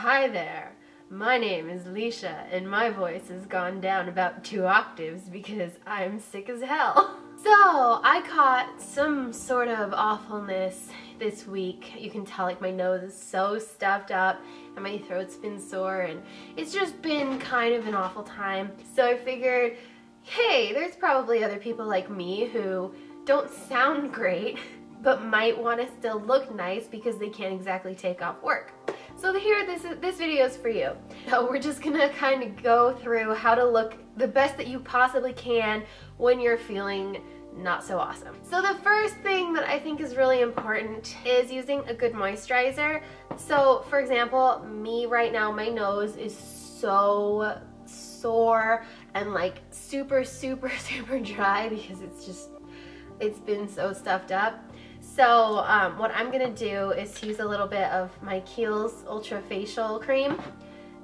Hi there, my name is Leesha and my voice has gone down about 2 octaves because I'm sick as hell. So I caught some sort of awfulness this week. You can tell like my nose is so stuffed up and my throat's been sore and it's just been kind of an awful time. So I figured, hey, there's probably other people like me who don't sound great but might want to still look nice because they can't exactly take off work. So here, this video is for you. So we're just gonna kind of go through how to look the best that you possibly can when you're feeling not so awesome. So the first thing that I think is really important is using a good moisturizer. So for example, me right now, my nose is so sore and like super dry because it's been so stuffed up. So what I'm gonna do is use a little bit of my Kiehl's Ultra Facial Cream,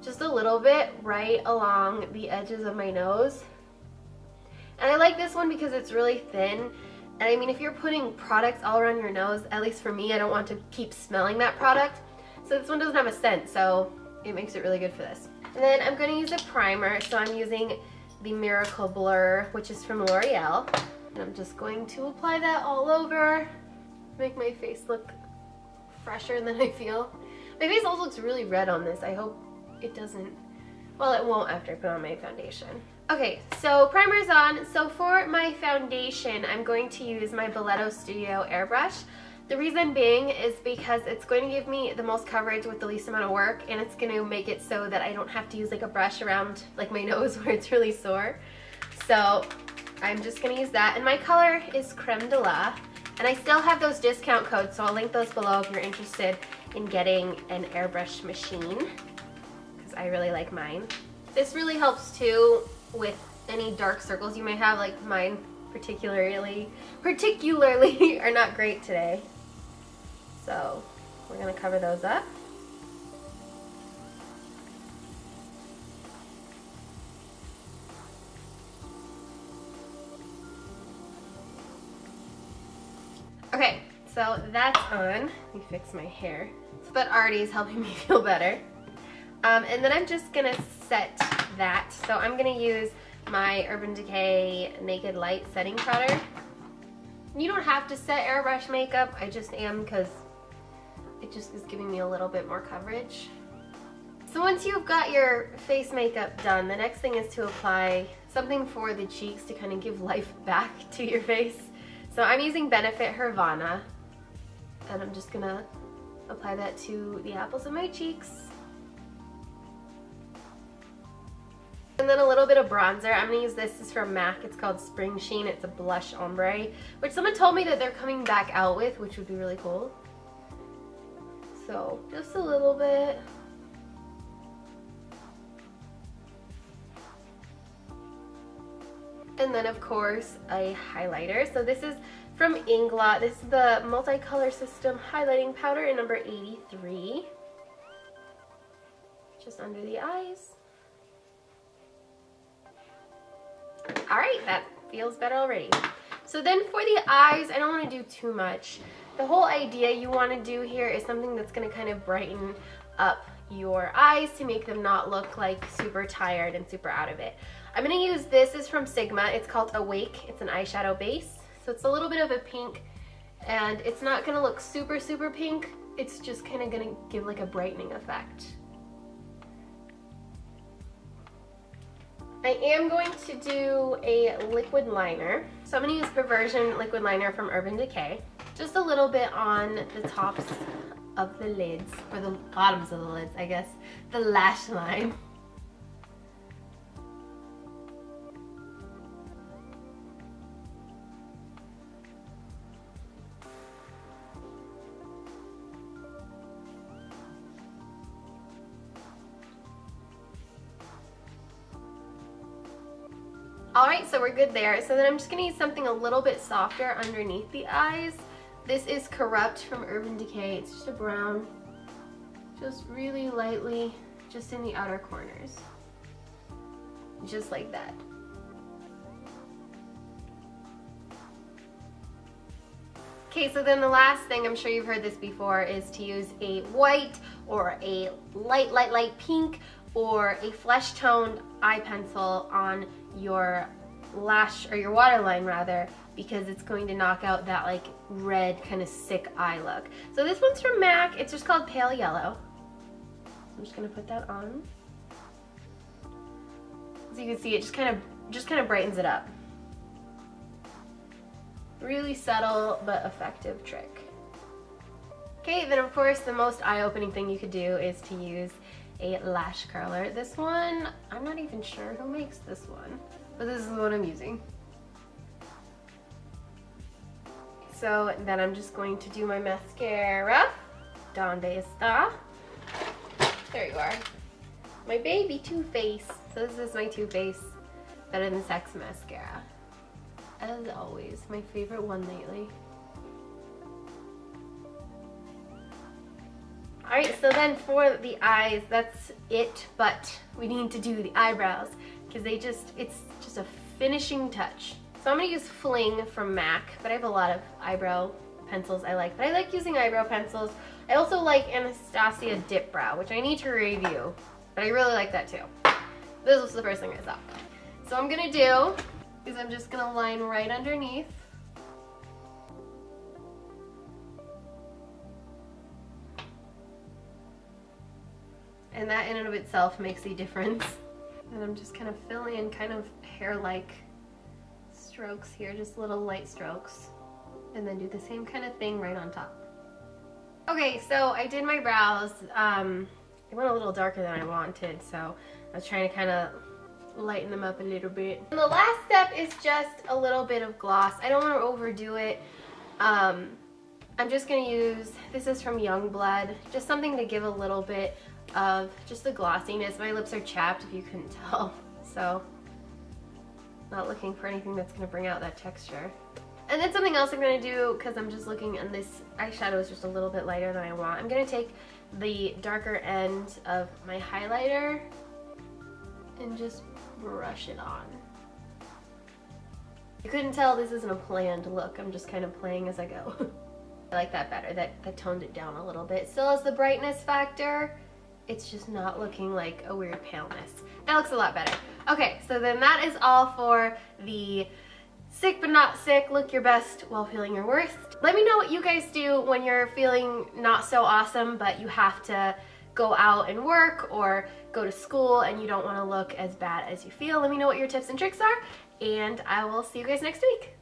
just a little bit right along the edges of my nose. And I like this one because it's really thin. And I mean, if you're putting products all around your nose, at least for me, I don't want to keep smelling that product. So this one doesn't have a scent, so it makes it really good for this. And then I'm gonna use a primer, so I'm using the Miracle Blur, which is from L'Oreal. And I'm just going to apply that all over. Make my face look fresher than I feel. My face also looks really red on this. I hope it doesn't, well, it won't after I put on my foundation. Okay, so primer's on. So for my foundation, I'm going to use my Boleto Studio airbrush. The reason being is because it's going to give me the most coverage with the least amount of work, and it's going to make it so that I don't have to use like a brush around like my nose where it's really sore. So I'm just going to use that, and my color is Creme de la. And I still have those discount codes, so I'll link those below if you're interested in getting an airbrush machine, because I really like mine. This really helps too with any dark circles you may have, like mine particularly are not great today. So we're gonna cover those up. Okay, so that's on. Let me fix my hair. So that already is helping me feel better. And then I'm just gonna set that. So I'm gonna use my Urban Decay Naked Light Setting Powder. You don't have to set airbrush makeup, I just am because it just is giving me a little bit more coverage. So once you've got your face makeup done, the next thing is to apply something for the cheeks to kind of give life back to your face. So I'm using Benefit Hervana, and I'm just gonna apply that to the apples of my cheeks. And then a little bit of bronzer. I'm gonna use this is from MAC. It's called Spring Sheen. It's a blush ombre, which someone told me that they're coming back out with, which would be really cool. So just a little bit. And then of course a highlighter. So this is from Inglot. This is the Multicolor System Highlighting Powder in number 83. Just under the eyes. Alright, that feels better already. So then for the eyes, I don't want to do too much. The whole idea you want to do here is something that's going to kind of brighten up your eyes to make them not look like super tired and super out of it. I'm going to use this is from Sigma. It's called Awake. It's an eyeshadow base. So it's a little bit of a pink, and it's not going to look super pink. It's just kind of going to give like a brightening effect. I am going to do a liquid liner. So I'm going to use Perversion liquid liner from Urban Decay. Just a little bit on the tops of the lids, or the bottoms of the lids, I guess. The lash line. Alright, so we're good there. So then I'm just going to use something a little bit softer underneath the eyes. This is Corrupt from Urban Decay. It's just a brown, just really lightly, just in the outer corners. Just like that. Okay, so then the last thing, I'm sure you've heard this before, is to use a white or a light pink or a flesh toned eye pencil on your lash, or your waterline rather, because it's going to knock out that like red kind of sick eye look. So this one's from MAC. It's just called Pale Yellow. I'm just gonna put that on. So you can see it just kind of brightens it up. Really subtle but effective trick. Okay, then of course the most eye-opening thing you could do is to use a lash curler. This one, I'm not even sure who makes this one, but this is what I'm using. So then I'm just going to do my mascara. Donde está? There you are. My baby Too Faced. So this is my Too Faced Better Than Sex mascara. As always, my favorite one lately. Alright, so then for the eyes, that's it, but we need to do the eyebrows because it's just a finishing touch. So I'm going to use Fling from MAC, but I have a lot of eyebrow pencils I like. But I like using eyebrow pencils. I also like Anastasia Dip Brow, which I need to review, but I really like that too. This was the first thing I saw. So I'm going to do is I'm just going to line right underneath. And that in and of itself makes a difference. And I'm just kind of filling in kind of hair-like strokes here, just little light strokes. And then do the same kind of thing right on top. Okay, so I did my brows. They went a little darker than I wanted, so I was trying to kind of lighten them up a little bit. And the last step is just a little bit of gloss. I don't want to overdo it. I'm just going to use, this is from Youngblood, just something to give a little bit of just the glossiness. My lips are chapped if you couldn't tell, so not looking for anything that's going to bring out that texture. And then something else I'm going to do, because I'm just looking and this eyeshadow is just a little bit lighter than I want, I'm going to take the darker end of my highlighter and just brush it on. You couldn't tell this isn't a planned look, I'm just kind of playing as I go. I like that better, that toned it down a little bit. Still has the brightness factor, it's just not looking like a weird paleness. That looks a lot better. Okay, so then that is all for the sick but not sick, look your best while feeling your worst. Let me know what you guys do when you're feeling not so awesome but you have to go out and work or go to school and you don't want to look as bad as you feel. Let me know what your tips and tricks are, and I will see you guys next week.